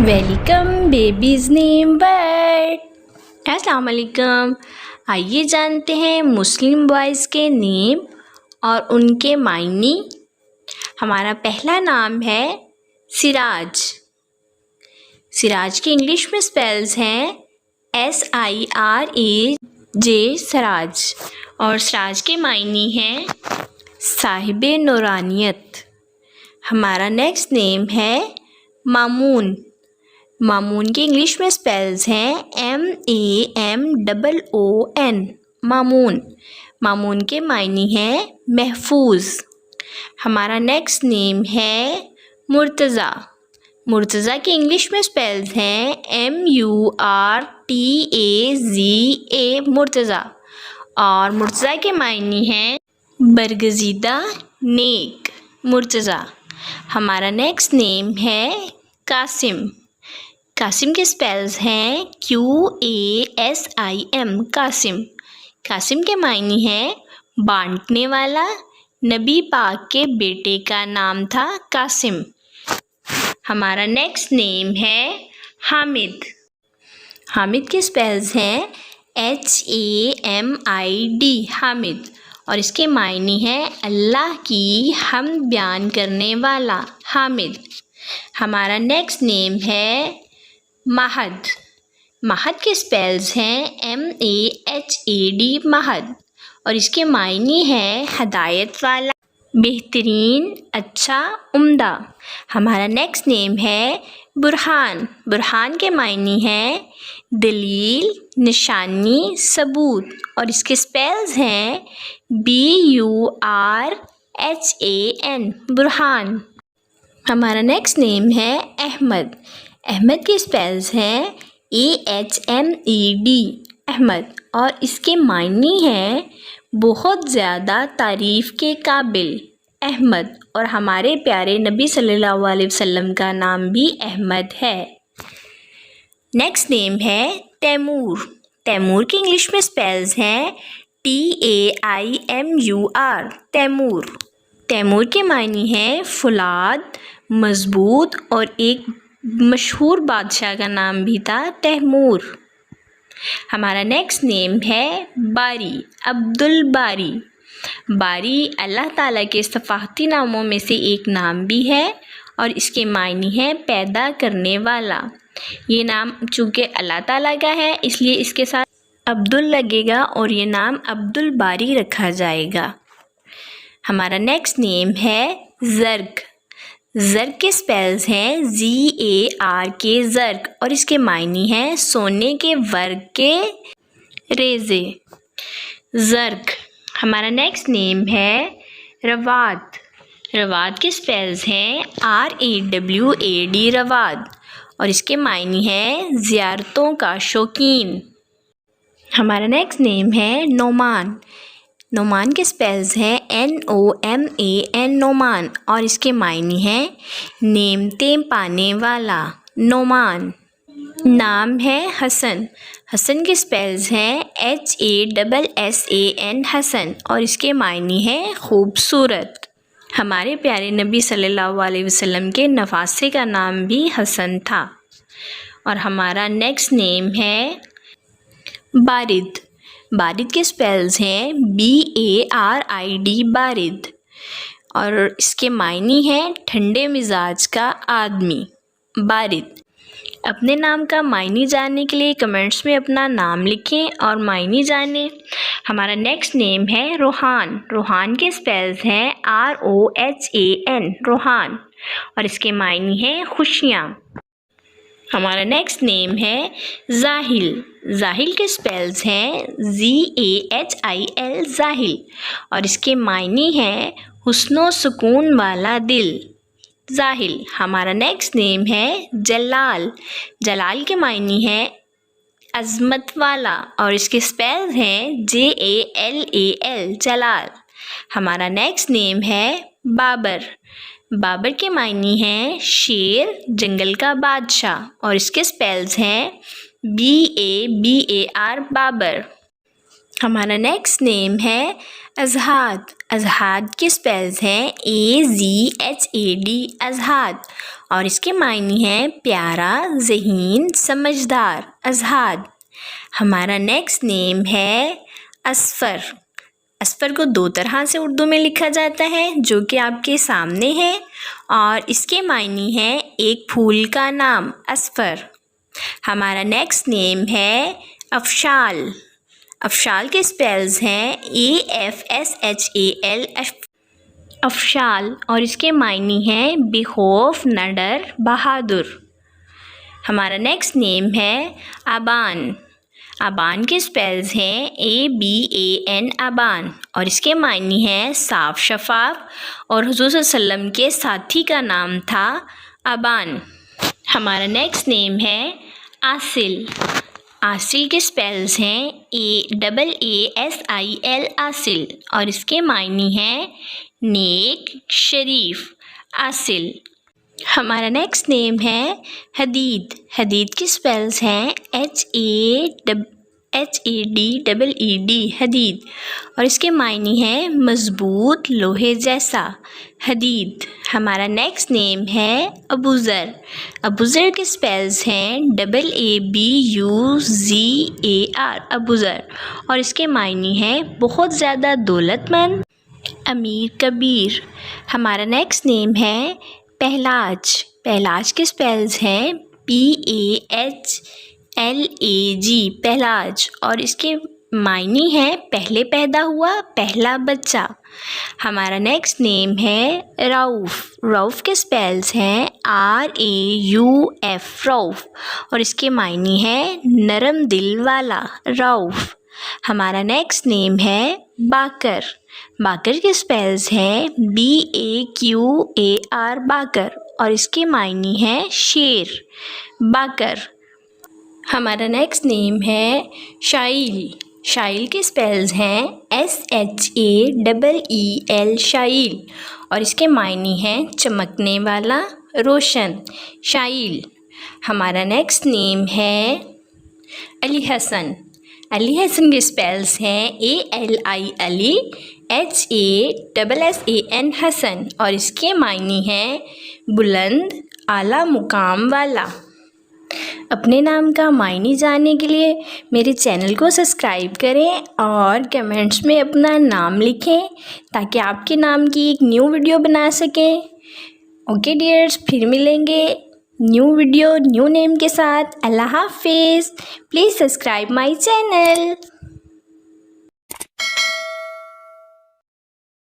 Welcome babies name word. अस्सलाम वालेकुम। आइए जानते हैं मुस्लिम बॉयज़ के नेम और उनके मायने। हमारा पहला नाम है सिराज। सिराज के इंग्लिश में स्पेल्स हैं SIRAJ सिराज, और सिराज के मायने हैं साहिबे नूरानियत। हमारा नेक्स्ट नेम है मामून। मामून के इंग्लिश में स्पेल्स हैं MAMOON मामून। मामून के मायने हैं महफूज। हमारा नेक्स्ट नेम है मुर्तज़ा। मुर्तज़ा के इंग्लिश में स्पेल्स हैं MURTAZA मुर्तज़ा, और मुर्तज़ा के मायने हैं बरगज़ीदा नेक मुर्तज़ा। हमारा नेक्स्ट नेम है कासिम। कासिम के स्पेल्स हैं QASIM कासिम। कासिम के मायने हैं बांटने वाला। नबी पाक के बेटे का नाम था कासिम। हमारा नेक्स्ट नेम है हामिद। हामिद के स्पेल्स हैं HAMID हामिद, और इसके मायने हैं अल्लाह की हम्द बयान करने वाला हामिद। हमारा नेक्स्ट नेम है महद। महद के स्पेल्स हैं MAHAD महद, और इसके मायने हैं हदायत वाला, बेहतरीन, अच्छा, उम्दा। हमारा नेक्स्ट नेम है बुरहान। बुरहान के मायने हैं दलील, निशानी, सबूत, और इसके स्पेल्स हैं BURHAN बुरहान। हमारा नेक्स्ट नेम है अहमद। अहमद के स्पेल्स हैं AHMED अहमद, और इसके मायने हैं बहुत ज़्यादा तारीफ़ के काबिल अहमद, और हमारे प्यारे नबी सल्लल्लाहु अलैहि वसल्लम का नाम भी अहमद है। नेक्स्ट नेम है तैमूर। तैमूर के इंग्लिश में स्पेल्स हैं TAIMUR तैमूर। तैमूर के मायने हैं फौलाद, मज़बूत, और एक मशहूर बादशाह का नाम भी था तैमूर। हमारा नेक्स्ट नेम है बारी। अब्दुल बारी। बारी अल्लाह ताला के सफ़ाहती नामों में से एक नाम भी है, और इसके मायने हैं पैदा करने वाला। ये नाम चूँकि अल्लाह ताला का है, इसलिए इसके साथ अब्दुल लगेगा और ये नाम अब्दुल बारी रखा जाएगा। हमारा नेक्स्ट नेम है ज़र्क। ज़र्क के स्पेल्स हैं ZARK ज़र्क, और इसके मायने हैं सोने के वर्ग के रेज़े ज़र्क। हमारा नेक्स्ट नेम है रवाद। रवाद के स्पेल्स हैं RAWAD रवाद, और इसके मायने हैं ज़ियारतों का शौकीन। हमारा नेक्स्ट नेम है नोमान। नोमान के स्पेल्स हैं NOMAN नोमान, और इसके मायने हैं नेमतें पाने वाला नोमान। नाम है हसन। हसन के स्पेल्स हैं HASSAN हसन, और इसके मायने हैं खूबसूरत। हमारे प्यारे नबी सल्लल्लाहु अलैहि वसल्लम के नवासे का नाम भी हसन था। और हमारा नेक्स्ट नेम है बारिद। बारिद के स्पेल्स हैं BARID बारिद, और इसके मायने हैं ठंडे मिजाज का आदमी बारिद। अपने नाम का मायने जानने के लिए कमेंट्स में अपना नाम लिखें और मायने जानें। हमारा नेक्स्ट नेम है रोहान। रोहान के स्पेल्स हैं ROHAN रोहान, और इसके मायने हैं खुशियाँ। हमारा नेक्स्ट नेम है ज़ाहिल। ज़ाहिल के स्पेल्स हैं ZAHIL ज़ाहिल, और इसके मायने हैं हुस्नो सुकून वाला दिल ज़ाहिल। हमारा नेक्स्ट नेम है जलाल। जलाल के मायने हैं अज़मत वाला, और इसके स्पेल्स हैं JALAL जलाल। हमारा नेक्स्ट नेम है बाबर। बाबर के मायने हैं शेर, जंगल का बादशाह, और इसके स्पेल्स हैं BABAR बाबर। ہمارا نیکسٹ نیم ہے ازہاد. ازہاد کے اسپیلز ہیں AZHAD ازہاد اور اس کے معنی ہیں پیارا، ذہین، سمجھدار. ازہاد. ہمارا نیکسٹ نیم ہے اصفر. اصفر کو 2 طرح سے اردو میں لکھا جاتا ہے جو کہ آپ کے سامنے ہے اور اس کے معنی ہے ایک پھول کا نام اصفر. ہمارا نیکسٹ نیم ہے افشال. افشال کے اسپیلز ہیں AFSHAL افشال اور اس کے معنی ہیں بے خوف، نہ ڈر، بہادر. ہمارا نیکسٹ نیم ہے ابان. ابان کے اسپیلز ہیں ABAN ابان اور اس کے معنی ہیں صاف شفاف اور حضور صلی اللہ علیہ وسلم کے ساتھی کا نام تھا ابان. ہمارا نیکسٹ نیم ہے آصل. آصل کے اسپیلز ہیں AAASIL آصل اور اس کے معنی ہیں نیک، شریف. آصل. ہمارا نیکسٹ نیم ہے حدید. حدید کے اسپیلز ہیں HADEED حدید اور اس کے معنی ہیں مضبوط، لوہے جیسا. حدید. ہمارا نیکسٹ نیم ہے ابوذر. ابوذر کے اسپیلز ہیں AABUZAR ابوذر اور اس کے معنی ہیں بہت زیادہ دولت مند، امیر، کبیر. ہمارا نیکسٹ نیم ہے پہلاج. پہلاج کے اسپیلز ہیں PAHLAG پہلاج اور اس کے معنی ہے پہلے پیدا ہوا، پہلا بچہ. ہمارا نیکسٹ نیم ہے رؤف. رؤف کے اسپیلز ہیں RAUF رؤف اور اس کے معنی ہے نرم دل والا. رؤف. ہمارا نیکسٹ نیم ہے باقر. باقر کے اسپیلز ہیں BAQAR باقر اور اس کے معنی ہے شیر. باقر. ہمارا نیکسٹ نیم ہے شائل. شائل کے اسپیلز ہیں SHAEEL شائل اور اس کے معنی ہیں چمکنے والا، روشن. شائل. ہمارا نیکسٹ نیم ہے علی حسن. علی حسن کے اسپیلز ہیں ALI علی HASSAN حسن اور اس کے معنی ہیں بلند، اعلیٰ مقام والا. اپنے نام کا معنی جاننے کے لیے میرے چینل کو سبسکرائب کریں اور کمنٹس میں اپنا نام لکھیں تاکہ آپ کے نام کی ایک نیو ویڈیو بنا سکیں. اوکے ڈیئرز، پھر ملیں گے نیو ویڈیو نیو نیم کے ساتھ. اللہ حافظ. Please subscribe my channel.